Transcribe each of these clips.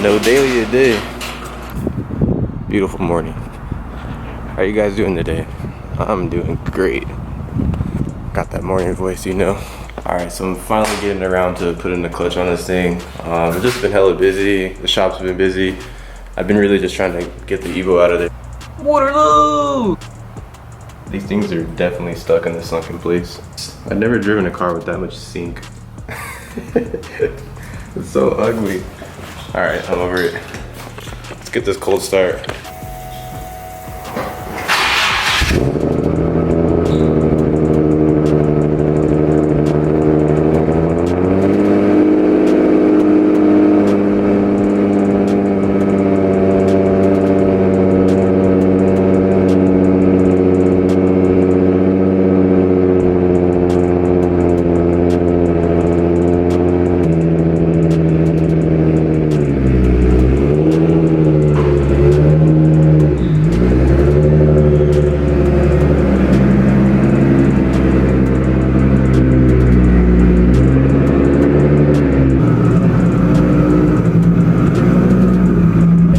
No daily today. Beautiful morning. How are you guys doing today? I'm doing great. Got that morning voice, you know. Alright, so I'm finally getting around to putting the clutch on this thing. I've just been hella busy. The shop's been busy. I've been really just trying to get the Evo out of there. Waterloo! These things are definitely stuck in the sunken place. I've never driven a car with that much sink. It's so ugly. Alright, I'm over it. Let's get this cold start.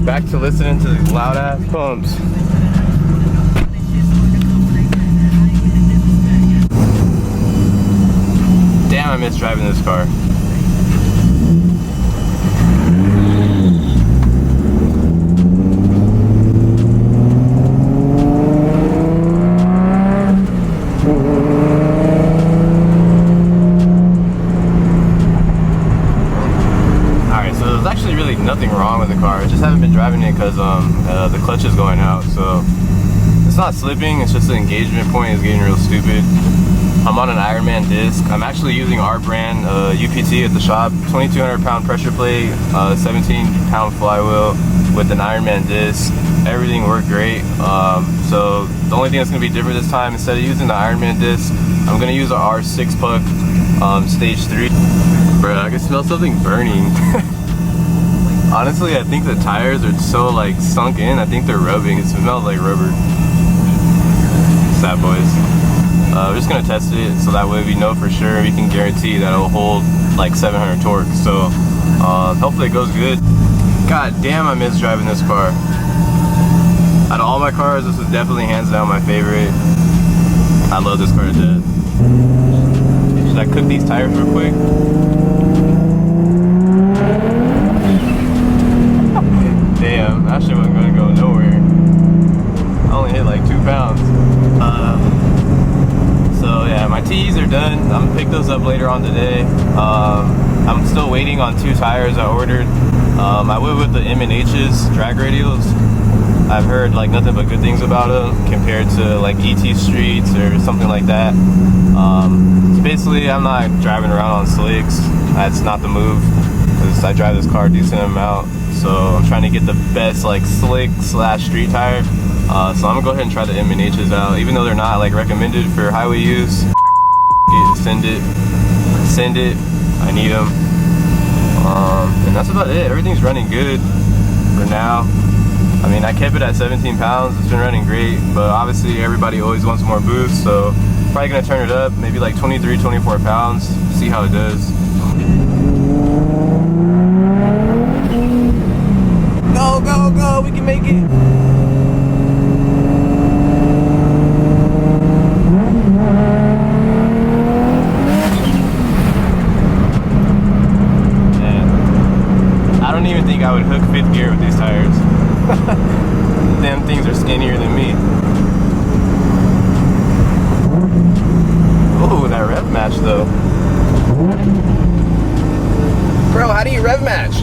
Back to listening to these loud ass pumps. Damn, I miss driving this car. Actually really nothing wrong with the car. I just haven't been driving it because the clutch is going out, so it's not slipping, it's just the engagement point is getting real stupid. I'm on an Ironman disc. I'm actually using our brand UPT at the shop, 2200 pound pressure plate, 17 pound flywheel with an Ironman disc. Everything worked great. So the only thing that's going to be different this time, instead of using the Ironman disc, I'm going to use our 6-puck stage 3. Bruh, I can smell something burning. Honestly, I think the tires are so like sunk in. I think they're rubbing. It smells like rubber. Sad boys. We're just gonna test it so that way we know for sure. We can guarantee that it'll hold like 700 torque. So hopefully it goes good. God damn, I miss driving this car. Out of all my cars, this is definitely hands down my favorite. I love this car to death. Should I cook these tires real quick? Damn, that shit wasn't gonna go nowhere. I only hit like 2 pounds. So yeah, my TEs are done. I'm gonna pick those up later on today. I'm still waiting on 2 tires I ordered. I went with the M&H's drag radials. I've heard like nothing but good things about them compared to like ET Streets or something like that. So basically, I'm not driving around on slicks. That's not the move, because I drive this car a decent amount. So I'm trying to get the best like slick / street tire. So I'm gonna go ahead and try the M&H's out, even though they're not like recommended for highway use. Send it. I need them. And that's about it. Everything's running good for now. I mean, I kept it at 17 pounds. It's been running great, but obviously everybody always wants more boost. So probably gonna turn it up, maybe like 23, 24 pounds. See how it does. Go, go, go, we can make it. Man, I don't even think I would hook 5th gear with these tires. Damn things are skinnier than me. Oh, that rev match though. Bro, how do you rev match?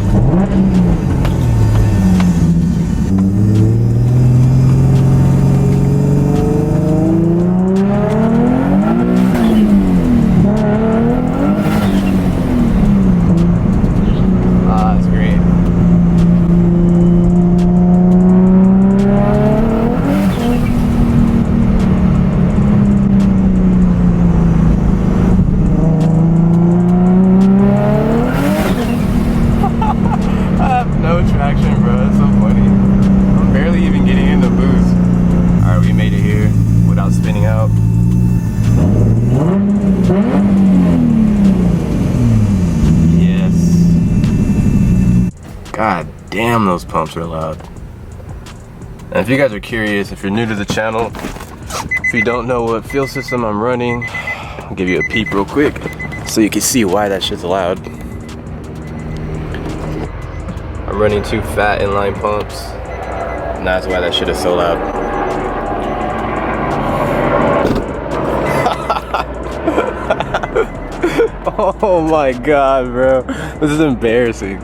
God damn, those pumps are loud. And if you guys are curious, if you're new to the channel, if you don't know what fuel system I'm running, I'll give you a peep real quick so you can see why that shit's loud. I'm running 2 fat inline pumps, and that's why that shit is so loud. Oh my god, bro. This is embarrassing.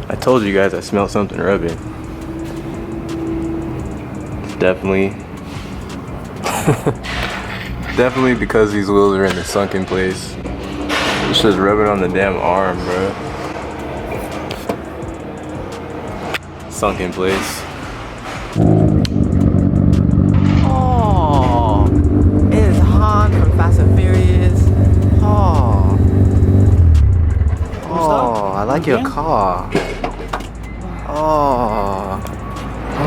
I told you guys I smell something rubbing. It's definitely definitely because these wheels are in the sunken place. It's just rubbing on the damn arm, bro. Sunken place. Oh, it is Han from Fast and Furious. Oh, I like your car.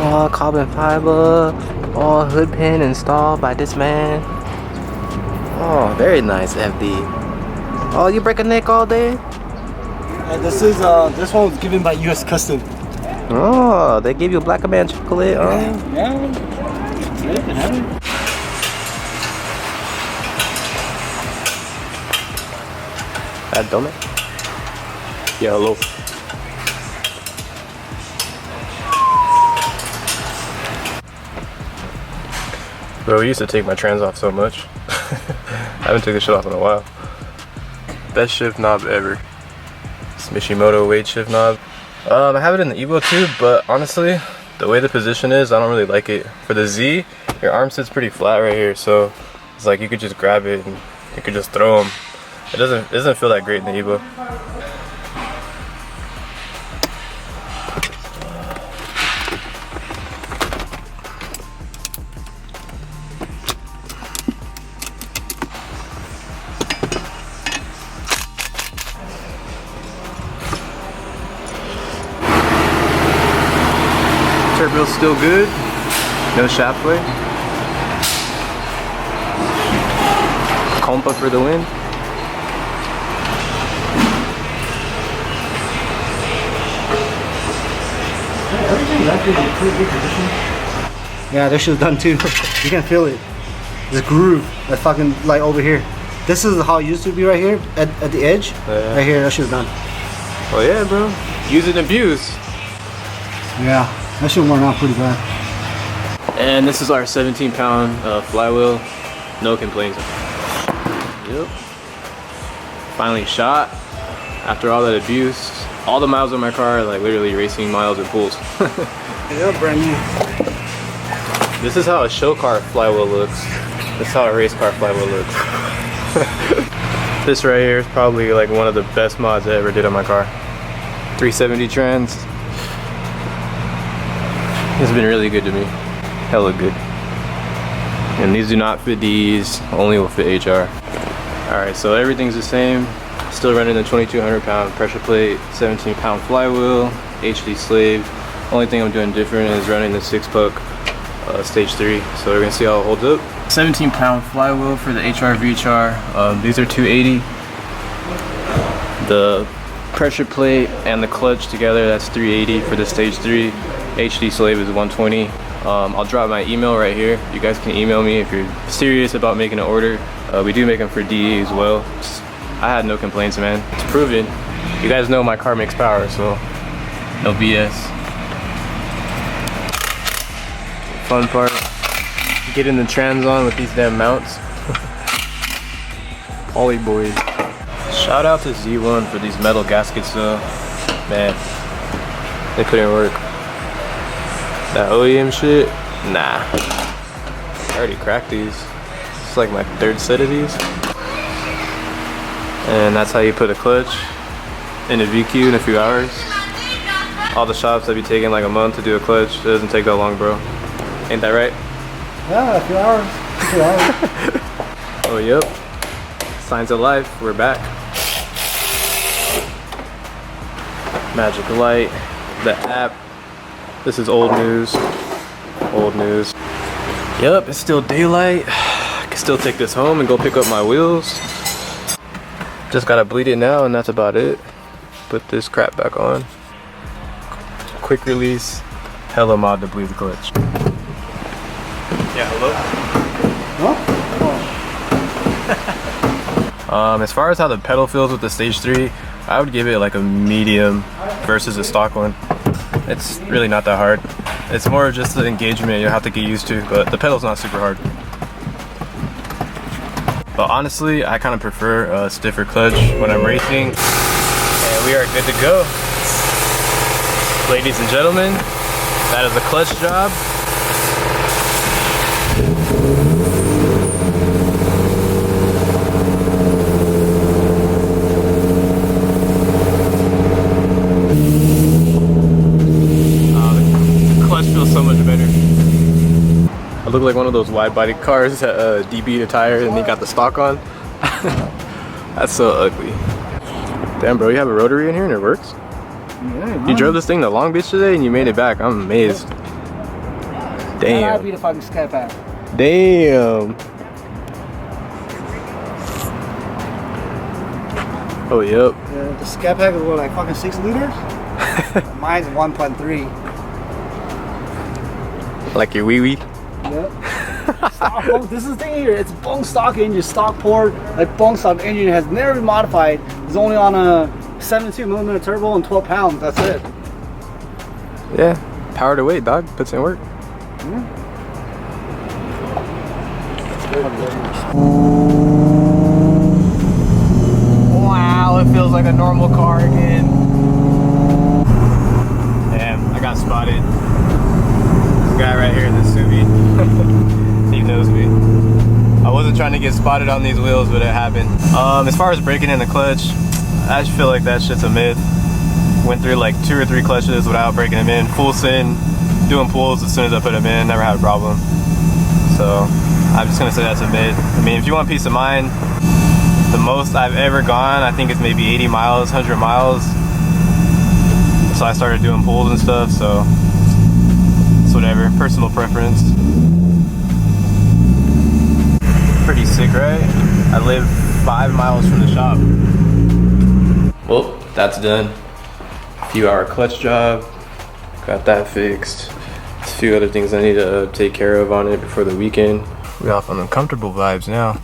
Oh, carbon fiber. Oh, hood pin installed by this man. Oh, very nice, FD. Oh, you break a neck all day? This one was given by US Custom. Oh, they gave you Black Man chocolate. Oh. Yeah. That donut? Yeah, hello. Bro, we used to take my trans off so much. I haven't taken this shit off in a while. Best shift knob ever. It's Mishimoto weight shift knob. I have it in the Evo too, but honestly, the way the position is, I don't really like it. For the Z, your arm sits pretty flat right here, so it's like you could just grab it and you could just throw them. It doesn't feel that great in the Evo. Turbo's still good, no shaft play. Compa for the win. Everything's actually in pretty good condition. Yeah, this shit's done too. You can feel it. This groove, that fucking light over here. This is how it used to be right here, at the edge. Yeah. Right here, that shit's done. Oh yeah, bro. Use and abuse. Yeah. That shit worn out pretty bad. And this is our 17-pound flywheel. No complaints. Yep. Finally shot. After all that abuse. All the miles on my car are like literally racing miles or pulls. Yeah, brand new. This is how a show car flywheel looks. This is how a race car flywheel looks. This right here is probably like one of the best mods I ever did on my car. 370 trans. It's been really good to me. Hella good. And these do not fit these, only will fit HR. Alright, so everything's the same. Still running the 2,200 pound pressure plate, 17-pound flywheel, HD slave. Only thing I'm doing different is running the 6-puck stage 3. So we're gonna see how it holds up. 17-pound flywheel for the HR VHR. These are 280. The pressure plate and the clutch together, that's 380 for the stage 3. HD slave is 120. I'll drop my email right here. You guys can email me if you're serious about making an order. We do make them for DE as well. I had no complaints, man. It's proven. You guys know my car makes power, so no BS. Fun part, getting the trans on with these damn mounts. Ollie boys. Shout out to Z1 for these metal gaskets though. Man, They put in work. That OEM shit, nah. I already cracked these. It's like my 3rd set of these. And that's how you put a clutch in a VQ in a few hours. All the shops that be taking like a month to do a clutch. It doesn't take that long, bro. Ain't that right? Yeah, a few hours. 2 hours. Oh, yep. Signs of life, we're back. Magic Light, the app. This is old news. Old news. Yep, it's still daylight. I can still take this home and go pick up my wheels. Just gotta bleed it now and that's about it. Put this crap back on. Quick release. Hella mod to bleed the clutch. Yeah, hello? Huh? As far as how the pedal feels with the Stage 3, I would give it like a medium versus a stock one. It's really not that hard. It's more just the engagement you'll have to get used to, but the pedal's not super hard. But honestly, I kind of prefer a stiffer clutch when I'm racing. And we are good to go. Ladies and gentlemen, that is a clutch job. The clutch feels so much better. I look like one of those wide-bodied cars that DB the tire and they got the stock on. That's so ugly. Damn, bro, you have a rotary in here and it works? Yeah, you drove this thing to Long Beach today and you made it back. I'm amazed. Damn. That'd be the fucking scat pack. Damn. Oh, yep. The scat pack is what, like fucking 6 liters? Mine's 1.3. Like your wee-wee? Yep. Stock bone, this is the thing here, it's bone stock engine, stock port, like bone stock engine has never been modified. It's only on a 72mm turbo and 12 pounds, that's it. Yeah, power to weight, dog, puts in work. Wow, it feels like a normal car again. Damn, I got spotted. This guy right here in the Subi. He knows me. I wasn't trying to get spotted on these wheels, but it happened. As far as breaking in the clutch, I just feel like that shit's a myth. Went through like 2 or 3 clutches without breaking them in. Full send, doing pulls as soon as I put them in, never had a problem. So I'm just gonna say that's a myth. I mean, if you want peace of mind, the most I've ever gone, I think it's maybe 80 miles, 100 miles. So I started doing pulls and stuff, so it's whatever, personal preference. Pretty sick, right? I live 5 miles from the shop. Well, that's done. Few hour clutch job, got that fixed. There's a few other things I need to take care of on it before the weekend. We off on the comfortable vibes now.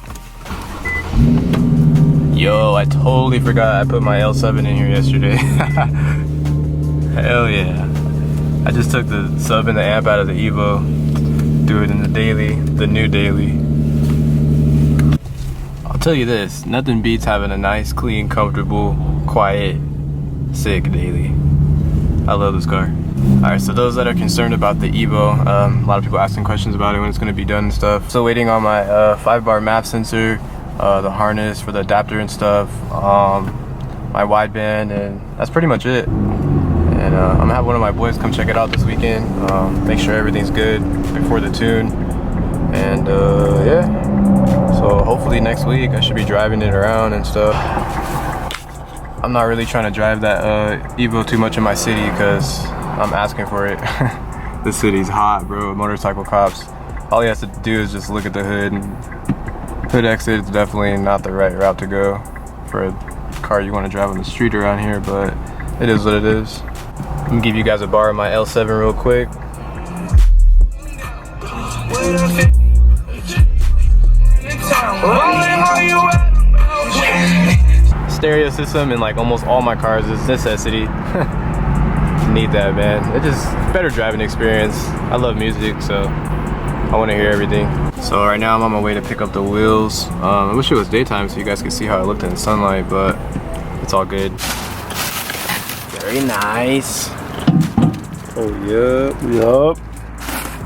Yo, I totally forgot I put my L7 in here yesterday. Hell yeah. I just took the sub and the amp out of the Evo. Do it in the daily, the new daily. I'll tell you this, nothing beats having a nice, clean, comfortable, quiet, sick daily. I love this car. Alright, so those that are concerned about the Evo, a lot of people asking questions about it when it's going to be done and stuff. Still waiting on my 5-bar map sensor, the harness for the adapter and stuff, my wideband, and that's pretty much it. And I'm gonna have one of my boys come check it out this weekend, make sure everything's good before the tune, and yeah. So hopefully next week I should be driving it around and stuff. I'm not really trying to drive that Evo too much in my city because I'm asking for it. The city's hot, bro. Motorcycle cops. All he has to do is just look at the hood. And hood exit is definitely not the right route to go for a car you want to drive on the street around here, but it is what it is. I'm gonna give you guys a bar of my L7 real quick. Stereo system in like almost all my cars is necessity. Need that, man. It's just better driving experience. I love music, so I want to hear everything. So right now I'm on my way to pick up the wheels. I wish it was daytime so you guys could see how it looked in the sunlight, but it's all good. Very nice. Oh, yep. Yup.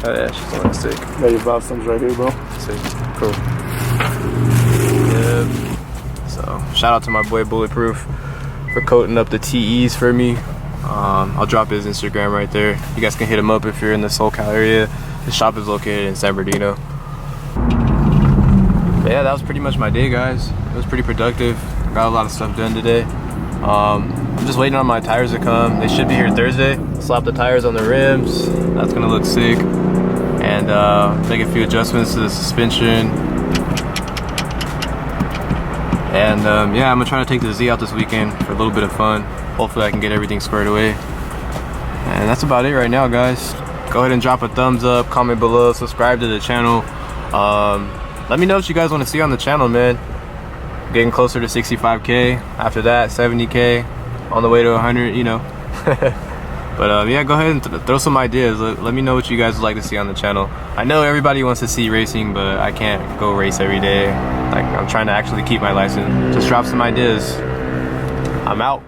Oh, yeah, she's on sick. Got your valve stems right here, bro. Sick. Cool. Yep. So, shout out to my boy Bulletproof for coating up the TEs for me. I'll drop his Instagram right there. You guys can hit him up if you're in the SoCal area. The shop is located in San Bernardino. But yeah, that was pretty much my day, guys. It was pretty productive. Got a lot of stuff done today. I'm just waiting on my tires to come. They should be here Thursday. Slap the tires on the rims. That's gonna look sick. And make a few adjustments to the suspension. And yeah, I'm gonna try to take the Z out this weekend for a little bit of fun. Hopefully I can get everything squared away. And that's about it right now, guys. Go ahead and drop a thumbs up, comment below, subscribe to the channel. Let me know what you guys want to see on the channel, man. Getting closer to 65K. After that, 70K. On the way to 100, you know. But yeah, go ahead and throw some ideas. Let me know what you guys would like to see on the channel. I know everybody wants to see racing, but I can't go race every day. Like, I'm trying to actually keep my license. Just drop some ideas. I'm out.